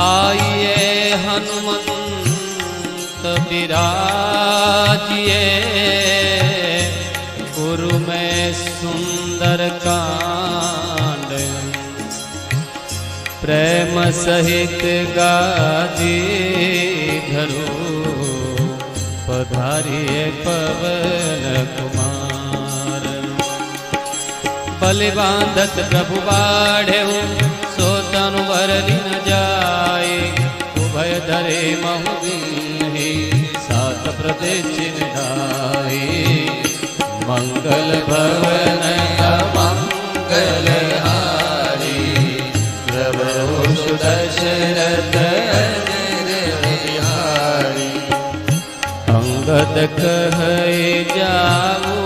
आइए हनुमंत विराजिए, गुरु में सुंदर कांड प्रेम सहित गाजी धरो, पधारिए पवन कुमार। बलि बांधत प्रभु बाढ़े, सो तनु वरदि न जाए, उभय धरे महु दीन्हि, सात प्रदक्षिण ढाई। मंगल भवन अमंगल हारी, प्रभु सुदशरथ बिहारी। अंगद कहे जाऊ